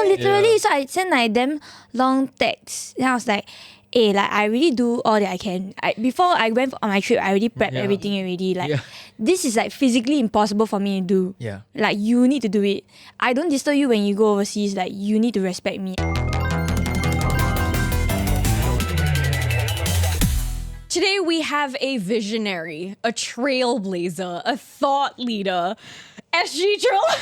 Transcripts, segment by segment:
literally. So I sent like them long texts. Then I was like, hey, like I really do all that I can. Before I went on my trip, I already prepped everything already. Like this is like physically impossible for me to do. Yeah. Like you need to do it. I don't disturb you when you go overseas. Like you need to respect me. Today we have a visionary, a trailblazer, a thought leader, SGtroller.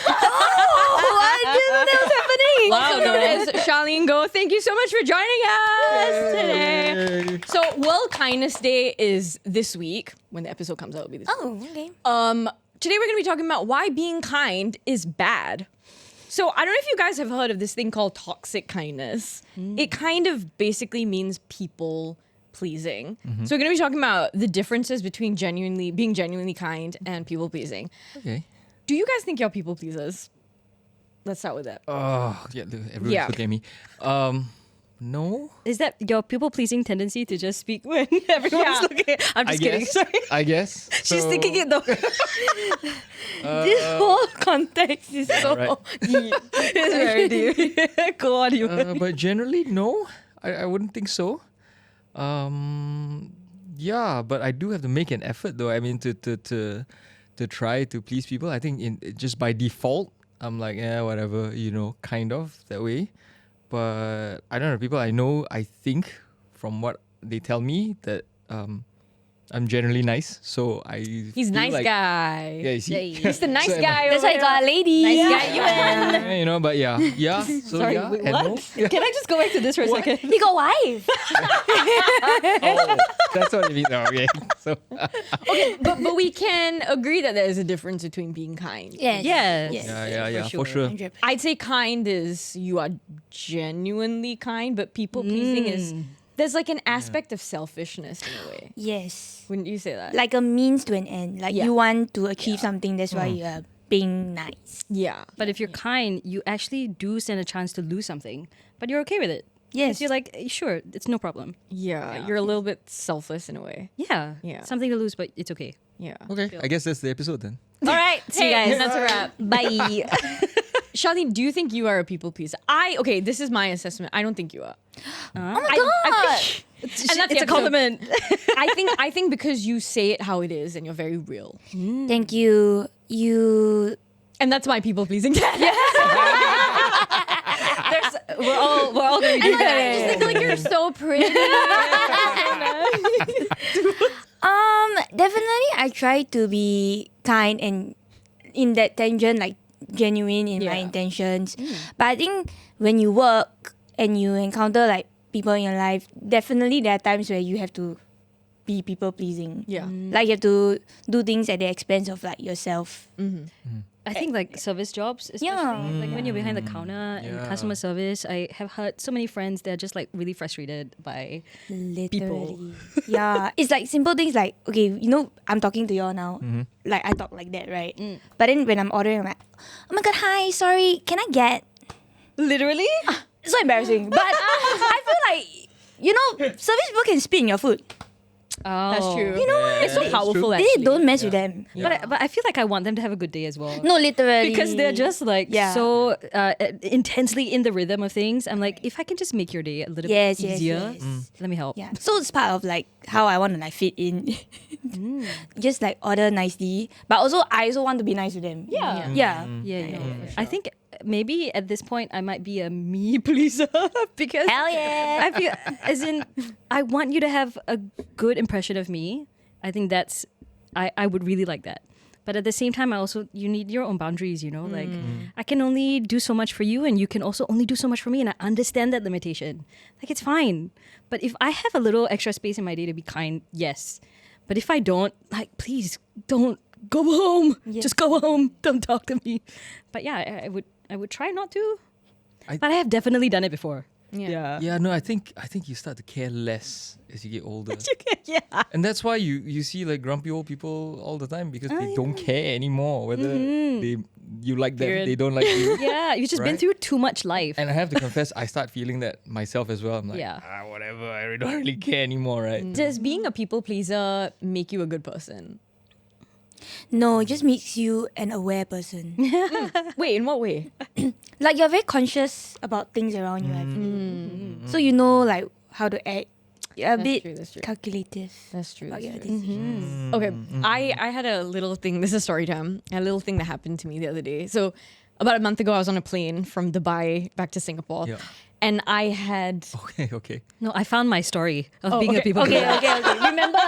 What's happening? Also known as Charlene Goh. Thank you so much for joining us today. So World Kindness Day is this week. When the episode comes out, it'll be this week. Oh, okay. Today we're going to be talking about why being kind is bad. So I don't know if you guys have heard of this thing called toxic kindness. It kind of basically means people pleasing. So we're going to be talking about the differences between being genuinely kind and people pleasing. Okay. Do you guys think you're people pleasers? Let's start with that. Oh, yeah, everyone's looking at me. No. Is that your people-pleasing tendency to just speak when everyone's looking? I'm just kidding. Sorry. I guess. She's thinking it though. This whole context is so deep. It's very deep. Go on, you. But generally, no. I wouldn't think so. Yeah, but I do have to make an effort though. I mean, to try to please people. I think just by default, I'm like, whatever, kind of that way. But I don't know, people I know, I think from what they tell me that I'm generally nice. So He's nice like, guy. Yeah, you see? He's the nice So guy. That's why I got a lady. Nice guy, you win. but yeah. So Sorry, yeah, wait, and what? no. Yeah. Can I just go back to this for a second? He got wife. Oh, that's what it means. Oh, okay. So Okay, but we can agree that there is a difference between being kind. Yes. Yes. yeah, for sure. 100%. I'd say kind is you are genuinely kind, but people pleasing is there's like an aspect of selfishness in a way. Yes. Wouldn't you say that? Like a means to an end. Like you want to achieve something, that's why you are being nice. Yeah. But if you're kind, you actually do stand a chance to lose something, but you're okay with it. Yes. You're like, sure, it's no problem. Yeah. You're a little bit selfless in a way. Yeah. Yeah. Something to lose, but it's okay. Yeah. Okay, I guess that's the episode then. All right. See you guys. That's a wrap. Bye. Charlene, do you think you are a people pleaser? Okay, this is my assessment. I don't think you are. Oh my god. And that's It's a compliment. I think because you say it how it is and you're very real. Thank you. You. And that's my people pleasing. We're all gonna do that. I just think like you're so pretty. Definitely I try to be kind and in that tangent, like genuine in my intentions. But I think when you work and you encounter like people in your life, definitely there are times where you have to be people pleasing. Yeah. Like you have to do things at the expense of like yourself. I think like service jobs, especially like when you're behind the counter and customer service, I have heard so many friends they're just like really frustrated by people. Yeah. It's like simple things like, okay, I'm talking to y'all now. Like I talk like that, right? But then when I'm ordering, I'm like, oh my god, hi, sorry, can I get? Literally? It's so embarrassing. But I feel like, service people can spit in your food. Oh. That's true. You know what? It's so powerful They actually. don't mess with them. But I feel like I want them to have a good day as well. No, literally. Because they're just like so intensely in the rhythm of things. I'm like, if I can just make your day a little bit easier, let me help. Yeah. So it's part of like how I want to like fit in. Just like order nicely. But also I also want to be nice with them. Yeah. Yeah. I think maybe at this point I might be a me pleaser because Hell yeah. I feel as in I want you to have a good impression of me. I think that's I would really like that. But at the same time, you need your own boundaries, like I can only do so much for you and you can also only do so much for me. And I understand that limitation. Like it's fine. But if I have a little extra space in my day to be kind, yes. But if I don't, like, please don't go home. Yeah. Just go home. Don't talk to me. But yeah, I would try not to. But I have definitely done it before. Yeah. Yeah, no, I think you start to care less as you get older. Yeah. And that's why you see like grumpy old people all the time because they don't care anymore whether you like them, they don't like you. Yeah, you've just been through too much life. And I have to confess, I start feeling that myself as well. I'm like, whatever, I don't really care anymore, right? Does being a people pleaser make you a good person? No, it just makes you an aware person. Wait, in what way? Like you're very conscious about things around you. I feel. So you know like how to act. You're a bit true, that's true. calculative. That's true. about your decisions. Okay, I had a little thing. This is story time. A little thing that happened to me the other day. So about a month ago, I was on a plane from Dubai back to Singapore, Yeah. and I had. Okay. No, I found my story of being okay, a people okay, pleaser. okay. Remember?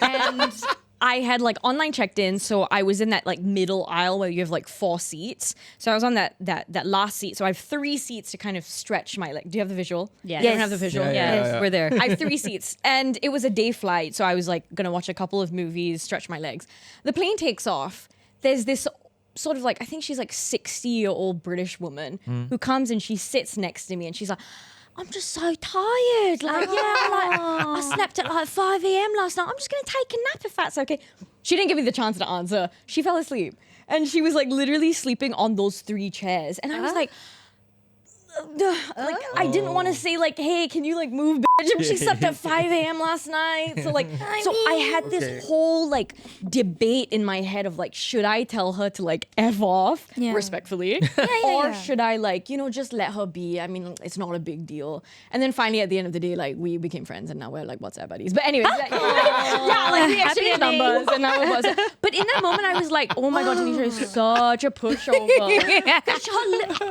And I had like online checked in, so I was in that like middle aisle where you have like 4 seats. So I was on that last seat. So I have 3 seats to kind of stretch my leg. Do you have the visual? Yes. You don't have the visual. Yeah. We're there. I have 3 seats, and it was a day flight, so I was like gonna watch a couple of movies, stretch my legs. The plane takes off. There's this sort of like, I think she's like 60-year-old British woman who comes and she sits next to me, and she's like, I'm just so tired. Like, I slept at like 5 a.m. last night. I'm just gonna take a nap if that's okay. She didn't give me the chance to answer. She fell asleep, and she was like literally sleeping on those 3 chairs, and I was like. I didn't want to say like, hey, can you like move, bitch? She slept at 5 a.m. last night. So like, I had this whole like debate in my head of like, should I tell her to like F off respectfully? Or should I like, just let her be? I mean, it's not a big deal. And then finally at the end of the day, like we became friends and now we're like WhatsApp buddies. But anyways, like we exchanged numbers and now we're WhatsApp. But in that moment, I was like, oh my God, Tanisha is such a pushover.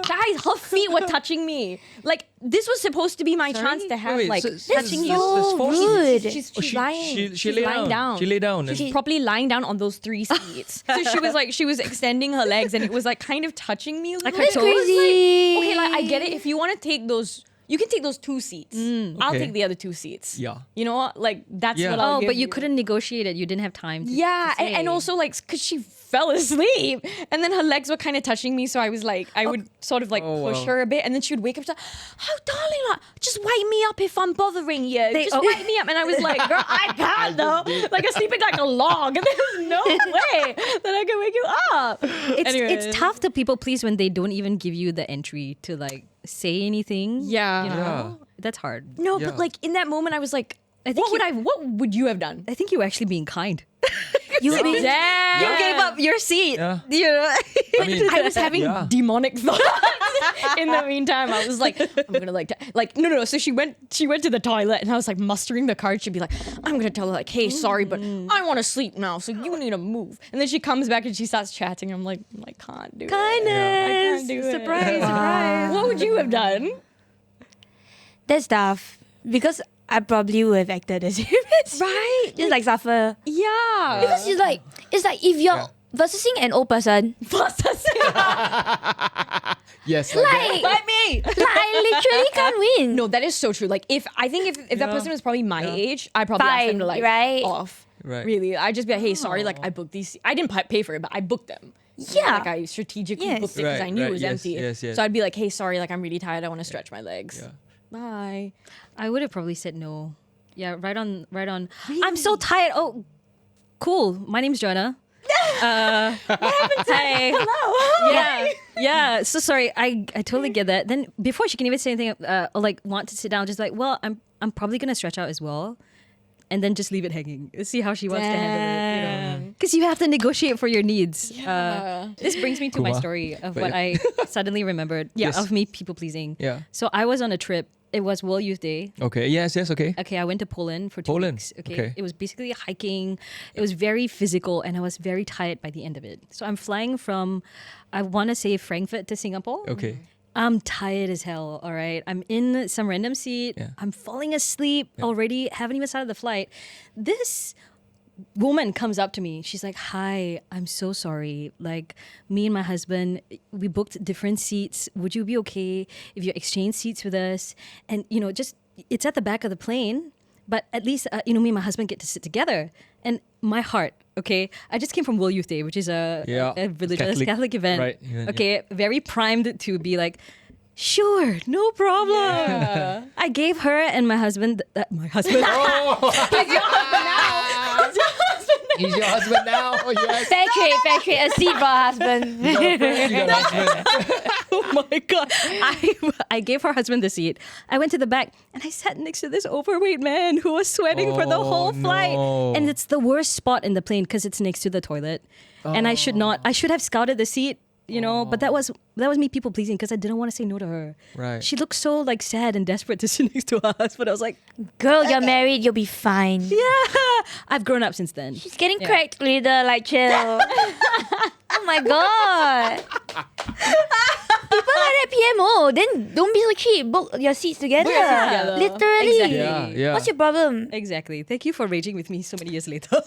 Guys, her feet were touching me. Like this was supposed to be my chance to have touching you. rude. She's lying. She She's lay lying down. She lay down. She's properly lying down on those 3 seats. So she was extending her legs, and it was like kind of touching me a little. That's bit. crazy. Okay, like I get it. If you want to take those, you can take those 2 seats. I'll Okay. take the other 2 seats. Yeah. You know what? Like that's Yeah. what I'll Oh, give but you couldn't negotiate it. You didn't have time to Yeah, to say. and also like because she fell asleep, and then her legs were kind of touching me, so I was like, I would sort of like push wow. her a bit, and then she would wake up. She's like, "Oh, darling, like just wake me up if I'm bothering you. Just wake me up." And I was like, "Girl, I can't though. Like I'm sleeping like a log, and there's no way that I can wake you up." It's tough to people please when they don't even give you the entry to like say anything. Yeah. You know? Yeah. That's hard. No, Yeah. but like in that moment, I was like, I think what would you have done? I think you were actually being kind. You Damn. You gave up your seat. Yeah. You know? I mean, I was having Yeah. demonic thoughts. In the meantime, I was like, I'm gonna like no. So she went to the toilet, and I was like mustering the courage to be like, I'm gonna tell her like, hey, sorry, but I want to sleep now, so you need to move. And then she comes back and she starts chatting. I'm like, I can't do it. Kindness. I can't do it. Surprise. What would you have done? That's tough because I probably would have acted the same. Right? Just like suffer. Yeah. Because it's like if you're versus an old person, yes. like, Like me. like I literally can't win. No, that is so true. Like if that person was probably my age, I'd probably ask them to like right? off. Right. Really, I'd just be like, hey, sorry, like I booked these. I didn't pay for it, but I booked them. Yeah. Like I strategically Yes. booked it because I knew it was Yes, empty. yes. So I'd be like, hey, sorry, like I'm really tired. I want to stretch my legs. Yeah. Bye. I would have probably said no. Yeah, right on. I'm so tired. Oh, cool. My name's Jonah. What happened to Hello. Yeah. So sorry. I totally get that. Then before she can even say anything, or like want to sit down, just like, well, I'm probably gonna stretch out as well, and then just leave it hanging. See how she wants to handle it. Because you have to negotiate for your needs. This brings me to my Kuma. story of But what yeah. I suddenly remembered. Yes. Of me people pleasing. Yeah. So I was on a trip. It was World Youth Day. Okay. Yes. Okay. Okay, I went to Poland for 2 Poland, weeks. okay. It was basically hiking. It was very physical, and I was very tired by the end of it. So I'm flying from, I want to say Frankfurt to Singapore. Okay. I'm tired as hell, all right? I'm in some random seat. Yeah. I'm falling asleep already, haven't even started the flight. This woman comes up to me. She's like, hi, I'm so sorry. Like, me and my husband, we booked different seats. Would you be okay if you exchange seats with us? And, just, it's at the back of the plane, but at least, me and my husband get to sit together. And my heart, okay, I just came from World Youth Day, which is a religious Catholic event. Right, yeah, okay, very primed to be like, sure, no problem. I gave her and my husband, my husband. He's your husband now. Oh, yes. Fair trade, a seat for a husband. You got a husband. my God. I gave her husband the seat. I went to the back and I sat next to this overweight man who was sweating for the whole flight. no. And it's the worst spot in the plane because it's next to the toilet. And I should have scouted the seat, but that was me people pleasing because I didn't want to say no to her. Right. She looked so like sad and desperate to sit next to us, but I was like, Girl, you're married, you'll be fine. yeah, I've grown up since then. She's getting cracked later, like chill. Oh my god. People like that PMO, then don't be so cheap. Book your seats together. together. Literally. Exactly. Yeah. What's your problem? Exactly. Thank you for raging with me so many years later.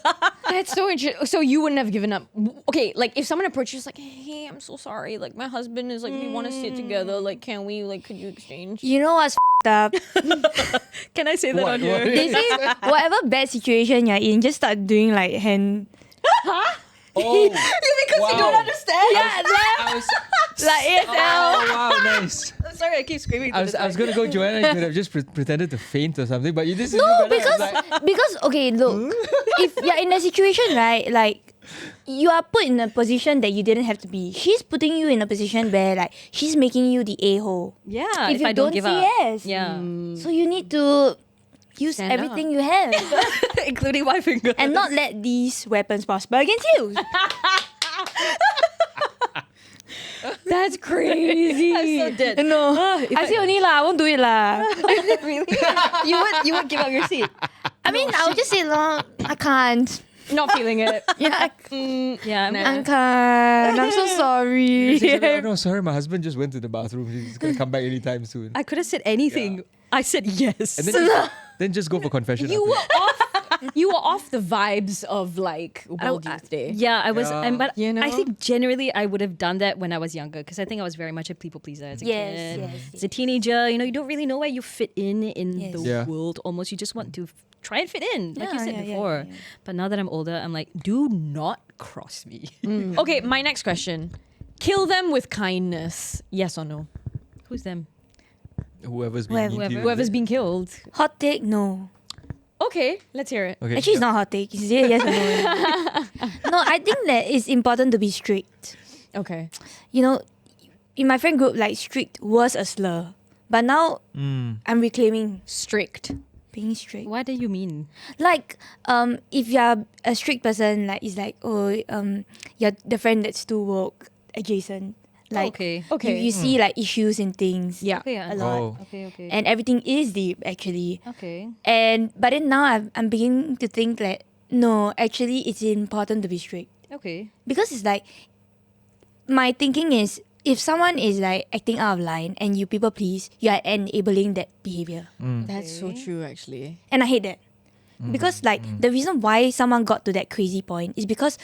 That's so interesting. So you wouldn't have given up. Okay, like if someone approached you, like, hey, I'm so sorry. Like my husband is like, we want to sit together. Like, can we? Like, could you exchange? You know what's up? Can I say that on here? They say whatever bad situation you're in, just start doing like hand. Oh, Because you don't understand. Yeah, I was, like ASL. oh, wow, nice. I'm sorry, I keep screaming. I was gonna go, Joanna. You could have just pretended to faint or something, but you did. No, because okay, look, if you're in a situation, right, like you are put in a position that you didn't have to be. She's putting you in a position where like she's making you the a-hole. Yeah, If you I don't don't give say up. yes. Yeah. So you need to use Stand everything you have Including my finger. and not let these weapons prosper against you. That's crazy. I'm so dead. No, I say only lah. I won't do it lah. Really? you would give up your seat. I mean, I would just say no. I can't. Not feeling it. Yeah, Yeah, I can't. I'm so sorry. No, sorry, my husband just went to the bathroom. He's gonna come back anytime soon. I could have said anything. I said yes. And then just go for confession. You after were that. off. You were off the vibes of like World Youth Day. Yeah, I was, Yeah. but You know? I think generally I would have done that when I was younger because I think I was very much a people pleaser as a Yes, kid. yes, As a teenager, you don't really know where you fit in Yes. the Yeah. world. Almost, you just want to try and fit in, like you Yeah, said yeah, yeah, before. yeah. But now that I'm older, I'm like, do not cross me. Okay, my next question: kill them with kindness. Yes or no? Who's them? Whoever's being mean to you. Whoever's being killed. Hot take, no. Okay, let's hear it. Okay. Actually, it's not hot take. It's yes or no. No, I think that it's important to be strict. Okay. You know, in my friend group, like strict was a slur, but now I'm reclaiming Strict. being strict. What do you mean? Like, if you're a strict person, like it's like, oh, you're the friend that's too woke adjacent. Like, Okay. Okay. you see like issues and things. Yeah. Okay, yeah. A lot. Oh. Okay. And everything is deep actually. Okay. But then now I'm beginning to think that no, actually it's important to be strict. Okay. Because it's like my thinking is if someone is like acting out of line and you people please, you are enabling that behavior. That's so true, actually. And I hate that. Because like the reason why someone got to that crazy point is because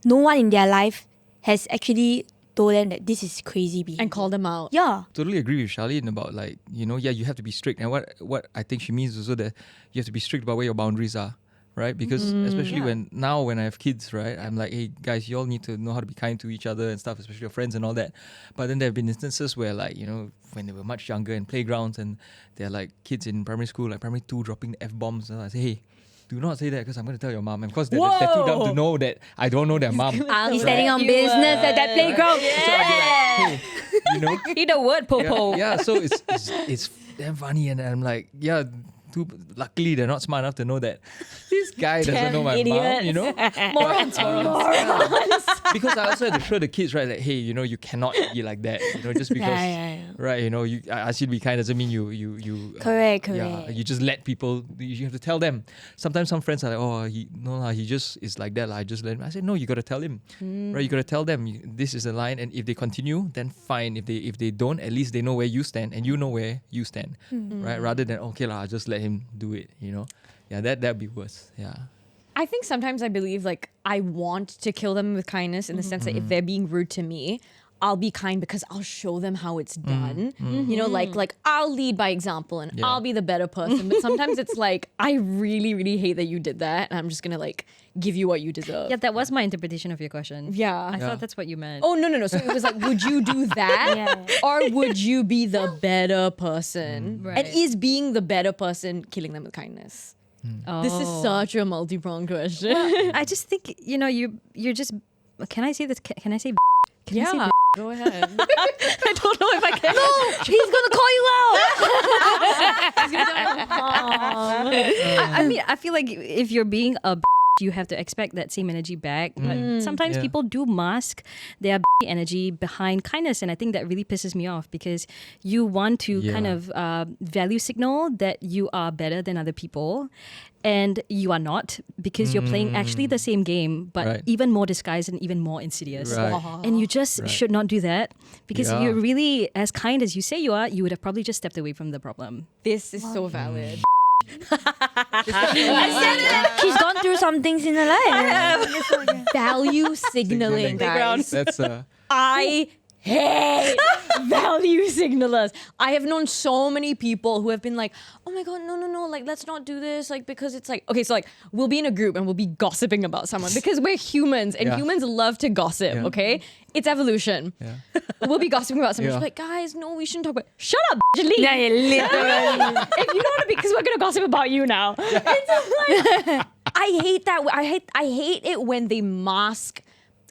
no one in their life has actually told them that this is crazy behavior. And call them out. Yeah. Totally agree with Charlene about like, you have to be strict. And what I think she means is also that you have to be strict about where your boundaries are, right? Because especially when I have kids, right? I'm like, hey guys, you all need to know how to be kind to each other and stuff, especially your friends and all that. But then there have been instances where like, when they were much younger in playgrounds and they're like kids in primary school, like primary 2 dropping F-bombs. And I say, hey, do not say that because I'm going to tell your mom. And of course, they're too dumb to know that I don't know their mom. He's standing on business at that playground. So I'd be like, hey, Read the word, Popo. yeah, so it's damn funny, and I'm like, yeah. Luckily, they're not smart enough to know that this guy doesn't know my mom, Morons. Because I also had to show the kids, right, that hey, you cannot be like that, just because, Yeah. right, I ask you to be kind doesn't mean you. Correct. Yeah, you just let people. You have to tell them. Sometimes some friends are like, oh, he just is like that. I just let him. I said, no, you got to tell him, right? You got to tell them this is the line, and if they continue, then fine. If they don't, at least they know where you stand, and you know where you stand, right? Rather than okay lah, I'll just let him do it. Yeah, that'd be worse. Yeah. I think sometimes I believe like I want to kill them with kindness in the sense that if they're being rude to me, I'll be kind because I'll show them how it's done. Like I'll lead by example and Yeah. I'll be the better person. But sometimes it's like I really, really hate that you did that, and I'm just gonna like give you what you deserve. Yeah, that was my interpretation of your question. Yeah. I thought that's what you meant. Oh no. So it was like, would you do that, Yeah. or would you be the better person? Right. And is being the better person killing them with kindness? This is Oh. such a multi-pronged question. I just think you're just. Can I say this? Can I say? Can I say Yeah. Go ahead. I don't know if I can. He's gonna call you out. I mean, I feel like if you're being a you have to expect that same energy back. But sometimes people do mask their energy behind kindness. And I think that really pisses me off because you want to kind of value signal that you are better than other people. And you are not because you're playing actually the same game, but even more disguised and even more insidious. Right. And you just should not do that because Yeah. you're really as kind as you say you are, you would have probably just stepped away from the problem. This is so valid. She's gone through some things in her life. Value signaling, guys. That's I hate value signalers. I have known so many people who have been like, oh my God, no, like, let's not do this. Like, because it's like, okay, so like, we'll be in a group and we'll be gossiping about someone because we're humans and humans love to gossip, okay? It's evolution. Yeah. We'll be gossiping about someone. Yeah. She's like, guys, no, we shouldn't talk about shut up, leave. Yeah, literally. If you don't want to be, because we're gonna gossip about you now. It's like, I hate that. I hate it when they mask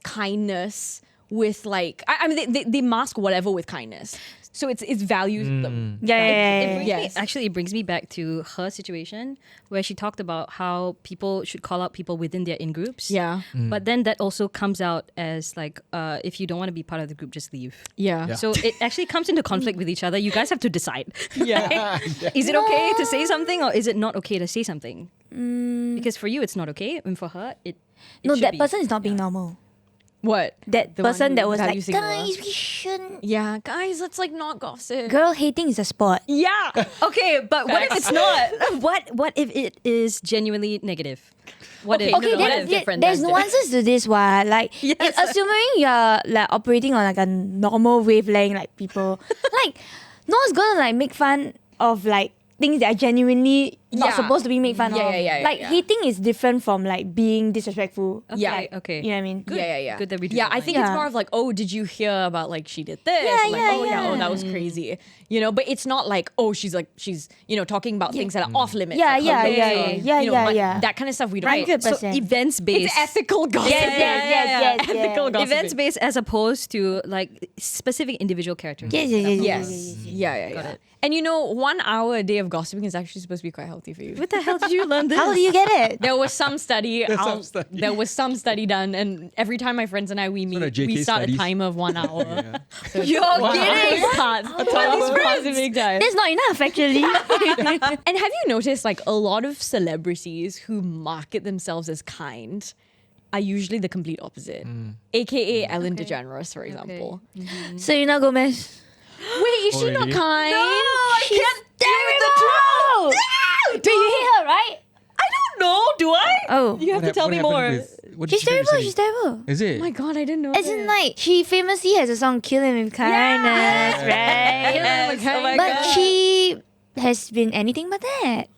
kindness with like. I mean, they mask whatever with kindness. So it's values. Actually, it brings me back to her situation where she talked about how people should call out people within their in groups. Yeah. But then that also comes out as like, if you don't want to be part of the group, just leave. Yeah. So it actually comes into conflict with each other. You guys have to decide. Yeah. Is it okay to say something or is it not okay to say something? Because for you, it's not okay. And for her, it No, should that be. person is not being normal. What? That The one person who that was value like, signaler. guys, we shouldn't. Yeah, guys, let's like not gossip. Girl hating is a sport. Yeah. Okay, but what if it's not? What if it is genuinely negative? What if? Okay, no, then that's different, there's that's nuances to this one. Like, Yes. assuming you're like operating on like a normal wavelength, like people, like, no one's gonna like make fun of like things that are genuinely not Yeah. supposed to be made fun of. Like, yeah. hating is different from like being disrespectful. Yeah. Okay. You know what I mean? Good. Yeah. Good that we do Yeah, that I line. think it's Yeah. more of like, oh, did you hear about like she did this? Yeah, Like, yeah, oh yeah. that was crazy. You know, but it's not like, oh, she's talking about things that are off limits. Yeah, like her yeah, looks yeah, or, yeah, you know, yeah, like, yeah. that kind of stuff we don't. Right. So 100%. events based. It's ethical gossip. Yes. Ethical gossip. Events based as opposed to like specific individual characters. Yes. Yeah. And you know, 1 hour a day of gossiping is actually supposed to be quite healthy for you. What the hell did you learn this? How do you get it? There was some study. some study. There was some study done, and every time my friends and I we one meet, of JK we start studies. a timer of 1 hour. You're 1 kidding. hour starts. A timer of gossiping time. That's not enough, actually. And have you noticed, like, a lot of celebrities who market themselves as kind are usually the complete opposite, aka Ellen DeGeneres, for example. Selena Gomez. Wait, is she not really? kind? I can't terrible. Do you hate her, right? I don't know. Do I? Oh, You have to tell me more. she's terrible. She's terrible. Is it? Oh my god, I didn't know. As in, like, she famously has a song "Kill Him with Kindness," right? Yes. Oh my But God. she has been anything but that.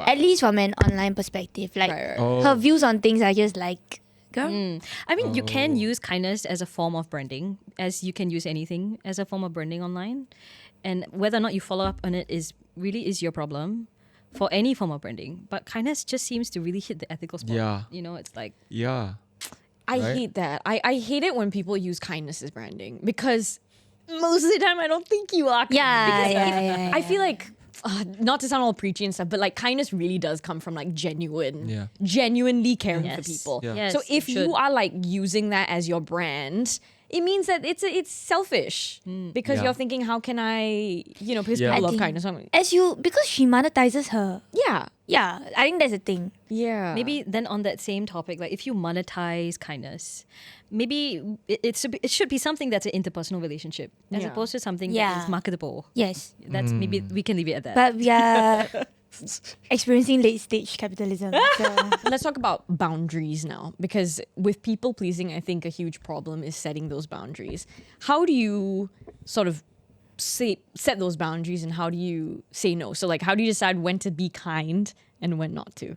At least from an online perspective, like Right. her views on things are just like, girl. I mean, you can use kindness as a form of branding, as you can use anything as a form of branding online. And whether or not you follow up on it is your problem for any form of branding. But kindness just seems to really hit the ethical spot. Yeah. You know, it's like, Yeah. I Right? hate that. I hate it when people use kindness as branding because most of the time I don't think you are. Kind. Yeah, Because yeah. I feel like, not to sound all preachy and stuff, but like kindness really does come from like genuinely caring for Yes. people. Yeah. Yes, So it if should. you are like using that as your brand, it means that it's selfish because Yeah. you're thinking, how can I, because Yeah. people I love think- kindness. I'm like, Because she monetizes her. yeah. Yeah, I think that's the thing. Yeah. maybe then on that same topic, like if you monetize kindness, maybe it should be something that's an interpersonal relationship as Yeah. opposed to something that Yeah. is marketable. Yes, That's maybe we can leave it at that. but we are experiencing late stage capitalism. So. Let's talk about boundaries now, because with people pleasing, I think a huge problem is setting those boundaries. How do you sort of set those boundaries, and how do you say no? So like, how do you decide when to be kind and when not to?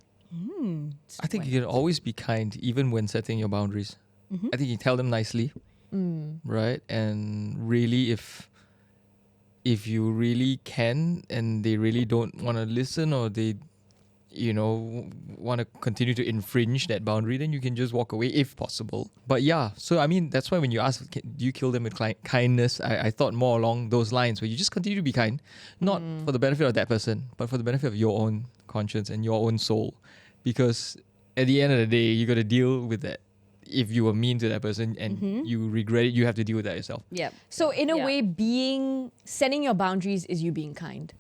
I think you can always be kind even when setting your boundaries. I think you tell them nicely, right? And really, if you really can and they really don't want to listen, or they want to continue to infringe that boundary, then you can just walk away if possible. But yeah, so I mean, that's why when you ask, do you kill them with kindness? I thought more along those lines, where you just continue to be kind, not for the benefit of that person, but for the benefit of your own conscience and your own soul. Because at the end of the day, you got to deal with that. If you were mean to that person and you regret it, you have to deal with that yourself. Yeah. So in a way, setting your boundaries is you being kind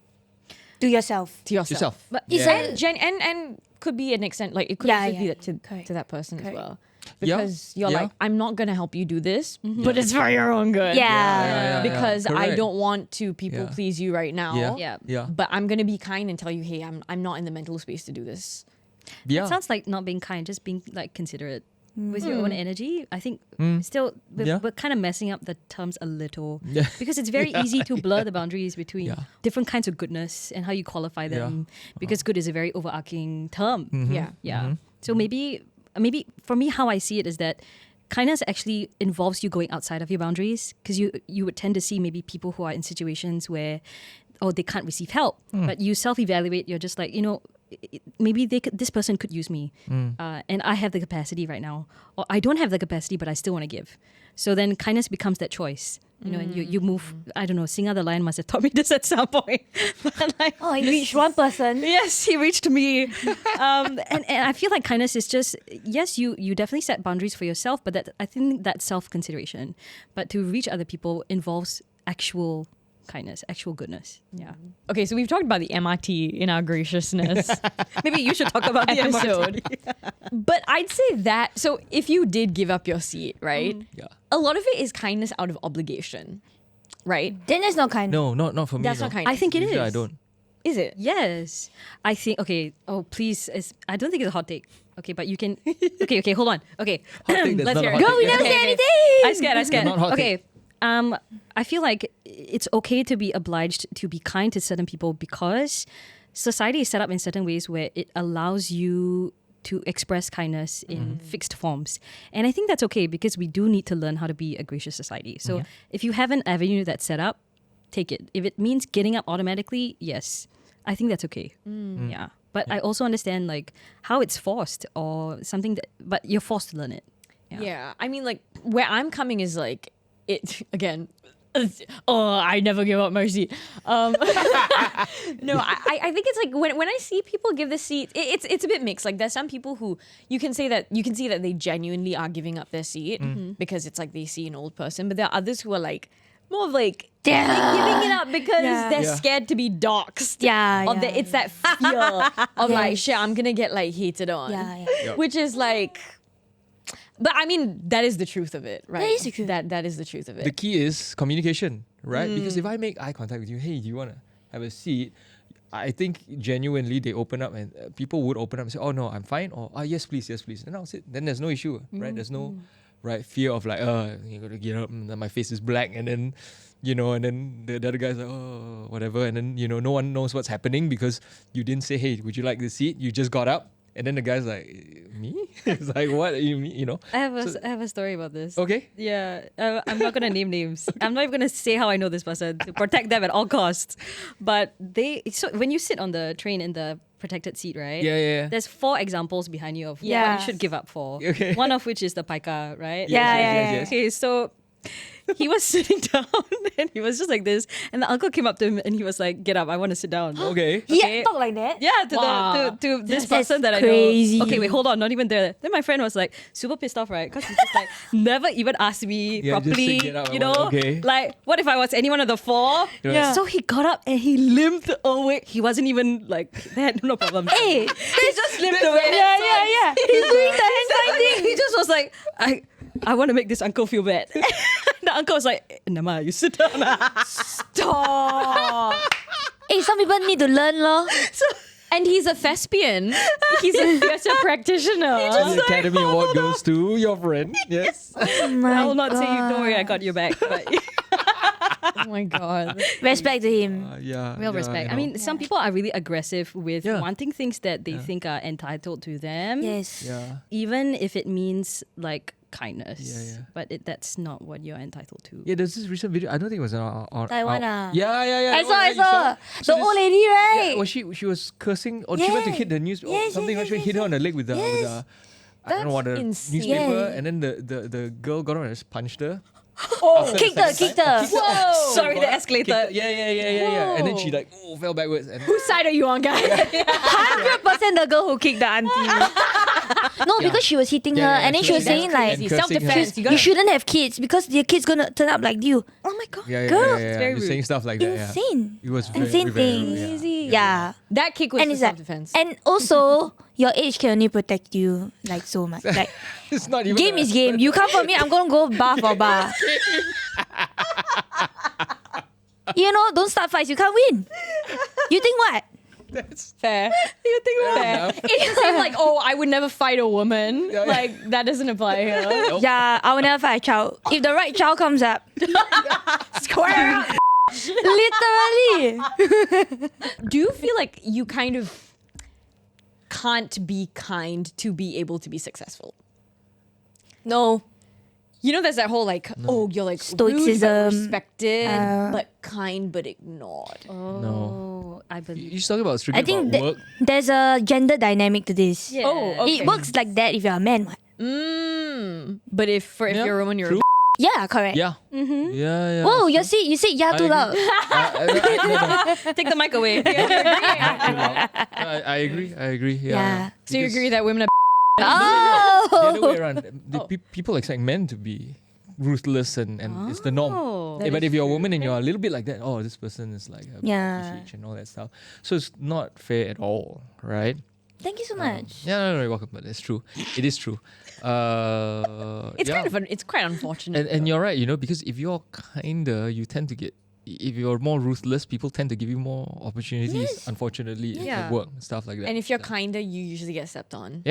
To yourself. to yourself. But Is And could be an extent, like it could Yeah, also be yeah. that to Correct. that person Correct. as well. Yeah. Because you're Yeah. like, I'm not gonna help you do this, but it's for your own good. Yeah. Because I Correct. don't want to people Yeah. please you right now. Yeah. Yeah. Yeah. But I'm gonna be kind and tell you, hey, I'm not in the mental space to do this. Yeah. It sounds like not being kind, just being like considerate with your own energy. I think still Yeah. we're kind of messing up the terms a little Yeah. because it's very easy to blur the boundaries between Yeah. different kinds of goodness and how you qualify them. Because good is a very overarching term. Yeah. Yeah. So maybe for me, how I see it is that kindness actually involves you going outside of your boundaries, because you would tend to see maybe people who are in situations where they can't receive help, but you self-evaluate. You're just like, maybe this person could use me, and I have the capacity right now, or I don't have the capacity, but I still want to give. So then kindness becomes that choice. And you move. I don't know. Singa the Lion must have taught me this at some point. But like, Oh, you reach one person. yes, he reached me. And I feel like kindness is just, yes, you definitely set boundaries for yourself, but I think that's self-consideration. But to reach other people involves actual kindness, actual goodness. Yeah. Okay, so we've talked about the MRT in our graciousness Maybe you should talk about the episode. But I'd say that, so if you did give up your seat, right? Yeah. A lot of it is kindness out of obligation, right? Then that's not kind. No, not for me. That's no. not kindness. I think it is. Usually I don't. Is it? Yes. I think, okay. Oh, please. I don't think it's a hot take. Okay, but you can. Okay, hold on. Okay. Hot take, that's Let's not hear a it. hot Go, we take. never Okay, say okay. anything. I scared. Not hot Okay. I feel like it's okay to be obliged to be kind to certain people because society is set up in certain ways where it allows you to express kindness in fixed forms. And I think that's okay because we do need to learn how to be a gracious society. So if you have an avenue that's set up, take it. If it means getting up automatically, yes, I think that's okay. Yeah. But I also understand like how it's forced or something but you're forced to learn it. Yeah. I mean, like, where I'm coming is like, it, again, I never give up my seat. No, I think it's like when I see people give the seat, it's a bit mixed. Like there's some people who you can see that they genuinely are giving up their seat because it's like they see an old person, but there are others who are like more of like they're giving it up because they're scared to be doxxed. It's that fear of like shit, I'm gonna get like hated on. Which is like. But I mean, that is the truth of it, right? That is the truth. That is the truth of it. The key is communication, right? Because if I make eye contact with you, hey, do you want to have a seat? I think genuinely they open up and people would open up and say, oh no, I'm fine. Or yes, please. Then I'll sit. Then there's no issue, right? There's no fear of like, you got to get up and then my face is black and then, and then the other guy's like, oh, whatever. And then, no one knows what's happening because you didn't say, hey, would you like the seat? You just got up. And then the guy's like, me? It's like, what? You I have a story about this. Okay. Yeah, I'm not gonna name names. I'm not even gonna say how I know this person to protect them at all costs. But so when you sit on the train in the protected seat, right? Yeah. There's 4 examples behind you of what Yeah. you should give up for. Okay. One of which is the paika, right? Yes. Okay, so he was sitting down and he was just like this, and the uncle came up to him and he was like, "Get up, I want to sit down." Okay. Yeah, talk like that. Yeah, Wow. to this That's person that I crazy. know. Okay, wait, hold on, not even there. Then my friend was like super pissed off, right? Because he just like never even asked me Yeah, just properly. say get up, You know, okay. like what if I was any one of the 4? Yeah. So he got up and he limped away. He wasn't even like they had no problem. Hey, He just limped away. yeah. He's doing the hand sign thing. He just was like, I want to make this uncle feel bad. The uncle was like, Nama, you sit down. Stop. Hey, some people need to learn, lor. And he's a thespian. He's a theatre practitioner. The Academy Award goes to your friend. Yes. I will not say you. Don't worry, I got your back. But Oh my god. Respect to him. Yeah. real respect. I mean, some people are really aggressive with wanting things that they think are entitled to them. Yes. Yeah. Even if it means like kindness. Yeah. But that's not what you're entitled to. Yeah, there's this recent video. I don't think it was on Taiwan, Yeah. I that one, right? You saw. So The old lady, right? Yeah, well, she was cursing, or she went to hit the news, or Yes, something. yes, She yes, hit her on the leg with the, I don't know what, the insane. newspaper, Yeah. and then the girl got on and just punched her. Kicked her. Whoa! Sorry, the Kicked escalator. her. Yeah. And then she Whoa. fell backwards. And Whose side are you on, guys? 100% the girl who kicked the auntie. No, because she was hitting her, and then she was saying like, and cursing her. self-defense. you shouldn't have kids because your kid's gonna turn up like you. Oh my god, girl, yeah. very Just rude. saying stuff like that. Yeah. insane. It was Insane very rude, things. yeah. Yeah. That kick was And for it's like, self-defense. and also your age can only protect you like so much. Like It's not even game is game. You come for me, I'm gonna go bar for bar. You know, don't start fights. You can't win. You think what? That's fair. You think fair? enough. It's the same like, oh, I would never fight a woman. Yeah. Like, that doesn't apply here. Nope. Yeah, I will never fight a child. If the right child comes up, square up. Literally. Do you feel like you kind of can't be kind to be able to be successful? No. You know, there's that whole like, oh, you're like rude Stoicism. but respected, Uh, but kind but ignored. Oh, I believe. You're talking about strictly I think about work. there's a gender dynamic to this. Yeah. Oh, okay. It works like that if you're a man. What? But if Yeah, you're a woman, you're true. Yeah, correct. Yeah. Yeah. Whoa, you said yeah I too agree. loud. Take the mic away. I agree. Yeah. so you Because agree that women are the other way Oh. around, people expect men to be ruthless and it's the norm. Oh. Yeah, but if you're a woman and you're a little bit like that, oh, this person is like a Yeah. and all that stuff. So it's not fair at all, right? Thank you so much. Yeah, no, you're welcome. But it's true. It is true. it's yeah. kind of it's quite unfortunate. And you're right, because if you're kinder, you tend to get. If you're more ruthless, people tend to give you more opportunities. Yes. Unfortunately, Yeah. at work and stuff like that. And if you're Yeah. kinder, you usually get stepped on.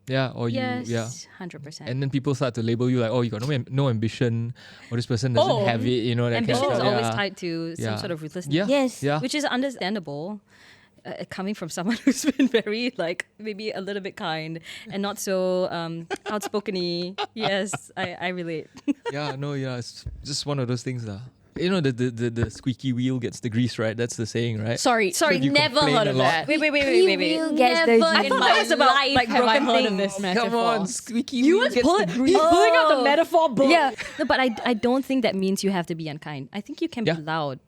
Yeah, or Yes, you, 100%. and then people start to label you like, oh, you got no ambition, or this person doesn't have it, that Ambition kind of is stuff. always Yeah. tied to some Yeah. sort of ruthlessness. Yeah. Yes. Yeah. Which is understandable, coming from someone who's been very, like, maybe a little bit kind and not so outspokeny. Yes, I relate. It's just one of those things. The squeaky wheel gets the grease, right? That's the saying, right? Sorry, if you never complain heard a of lot- that. Wait. Wheel gets the Never grease. in I my thought it's about, life like, have I broken heard of things. this metaphor. Come on, squeaky You wheel was gets the grease. pulling out the metaphor book. Yeah. No, but I don't think that means you have to be unkind. I think you can Yeah. be loud,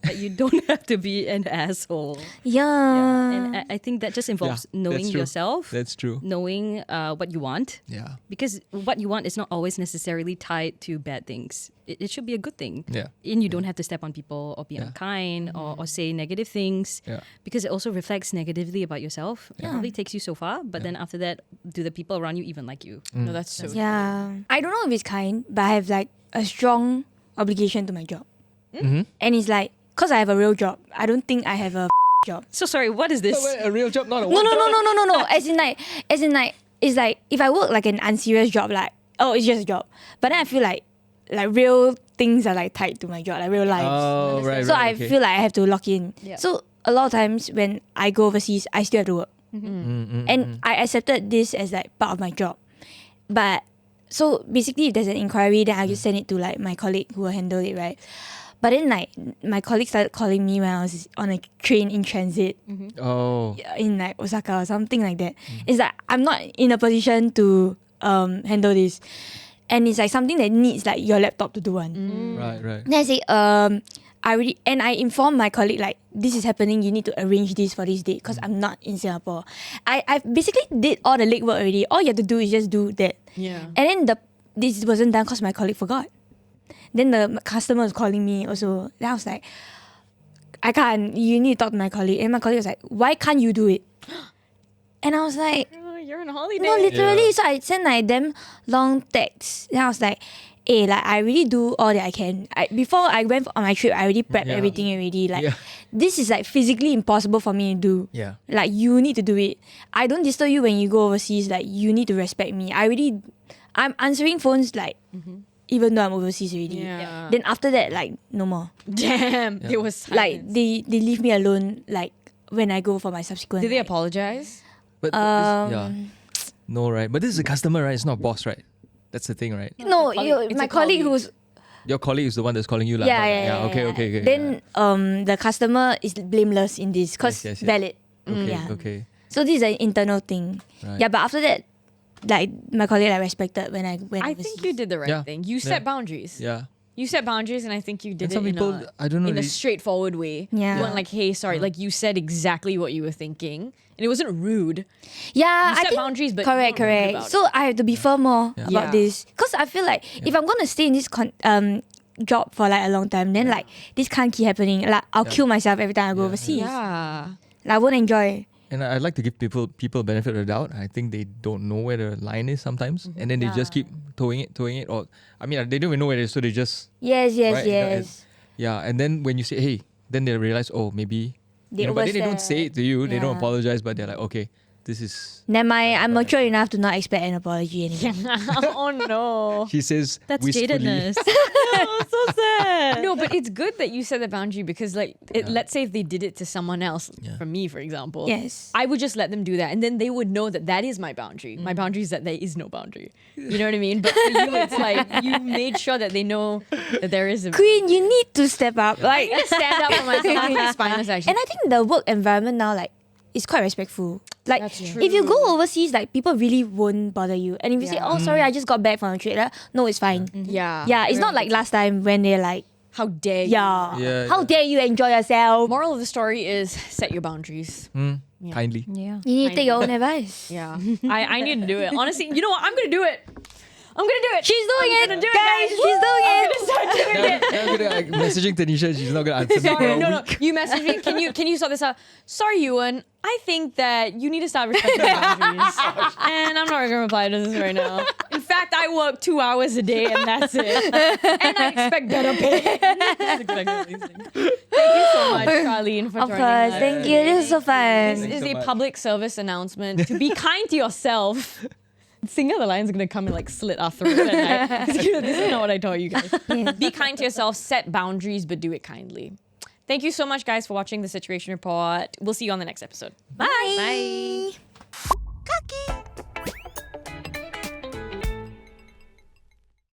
but you don't have to be an asshole. Yeah. And I think that just involves knowing that's true. yourself, That's true. knowing what you want. Yeah. Because what you want is not always necessarily tied to bad things. It should be a good thing. Yeah. And you don't have to step on people or be Yeah. unkind or say negative things. Yeah. Because it also reflects negatively about yourself. It probably takes you so far, but then after that, do the people around you even like you? No, that's so. Yeah. I don't know if it's kind, but I have like a strong obligation to my job. Mm-hmm. And it's like, because I have a real job, I don't think I have a job. So sorry, what is this? A real job, not a No. As in like, it's like if I work like an unserious job, like, oh, it's just a job. But then I feel like real things are like tied to my job, like real lives. Oh, right. So I feel like I have to lock in. Yeah. So a lot of times when I go overseas, I still have to work. And I accepted this as like part of my job. But so basically if there's an inquiry, then I just send it to like my colleague who will handle it, right? But then like my colleague started calling me when I was on a train in transit Oh. in like Osaka or something like that. It's like I'm not in a position to handle this. And it's like something that needs like your laptop to do one. Right. Then I say, I informed my colleague like this is happening. You need to arrange this for this date because I'm not in Singapore. I basically did all the legwork already. All you have to do is just do that. Yeah. And then this wasn't done because my colleague forgot. Then the customer was calling me also. Then I was like, I can't. You need to talk to my colleague. And my colleague was like, why can't you do it? And I was like, You're on holiday. no, literally. Yeah. So I sent like them long texts. Then I was like, hey, like I really do all that I can. Before I went on my trip, I already prepped Yeah. everything already. Like Yeah. this is like physically impossible for me to do. Yeah. Like you need to do it. I don't disturb you when you go overseas. Like you need to respect me. I'm answering phones like even though I'm overseas already. Yeah. Then after that, like no more. Damn. It was Like they leave me alone. Like when I go for my subsequent. Did they like, apologize? But Um, no, right? But this is a customer, right? It's not a boss, right? That's the thing, right? No, It's my a colleague colleague. who's Your colleague is the one that's calling you. yeah. Okay. Then the customer is blameless in this because Yes. valid. Okay, Yeah. okay. So this is an internal thing. Right. Yeah, but after that, like my colleague like respected when I went I overseas. think you did the right Yeah. thing. You Yeah. set boundaries. Yeah. You set boundaries, and I think you did And it some in people, I don't know, in a they- straightforward way. Yeah. You weren't like, hey, sorry. Like you said exactly what you were thinking, and it wasn't rude. Yeah, You I set think boundaries, but correct. you weren't rude about So I have to be firm more Yeah. about Yeah. this because I feel like if I'm gonna stay in this job for like a long time, then like this can't keep happening. Like I'll kill myself every time I go Yeah. overseas. Yeah. Like, I won't enjoy. And I'd like to give people benefit of the doubt. I think they don't know where the line is sometimes, and then they just keep towing it. Or I mean, they don't even know where it is, so they just Yes. Right, yeah. And then when you say, hey, then they realize, oh, maybe. They but then they don't say it to you. They don't Yeah. apologize, but they're like, okay, this is. Never mind, I'm mature enough to not expect an apology anymore. Oh no. She says That's wistfully. jadedness. So sad. No, but it's good that you set the boundary because, like, let's say if they did it to someone else, Yeah. from me, for example, Yes. I would just let them do that, and then they would know that that is my boundary. My boundary is that there is no boundary. You know what I mean? But for you, it's like you made sure that they know that there is a. Queen, you need to step up. Like, I stand up for myself. It's spineless, actually. and I think the work environment now, like, is quite respectful. Like, That's if you true. go overseas, like, people really won't bother you. And if you say, Yeah. oh, sorry, I just got back from a trip, no, it's fine. yeah, Yeah, it's not like last time when they're like, how dare you. yeah, how dare you enjoy yourself? Moral of the story is set your boundaries. Kindly. Yeah. You need to take your own advice. Yeah, I need to do it. Honestly, you know what? I'm gonna do it. I'm gonna do it. She's doing I'm it, gonna do it, guys. guys. She's doing I'm it. gonna start doing it. Now I'm gonna, like, messaging Tanisha. She's not gonna answer me for Sorry, a no. week. You messaged me. Can you sort this out? Sorry, Ewan. I think that you need to start respecting boundaries. And I'm not gonna reply to this right now. In fact, I work 2 hours a day and that's it. And I expect better pay. That's exactly what he's saying. Thank you so much, Charlene, for Of joining course, us. thank you. This is so This fun. Thanks is so a much. public service announcement to be kind to yourself. Singa the Lion's gonna come and like slit our throat at night. This is not what I told you guys. Be kind to yourself, set boundaries, but do it kindly. Thank you so much, guys, for watching the Situation Report. We'll see you on the next episode. Bye.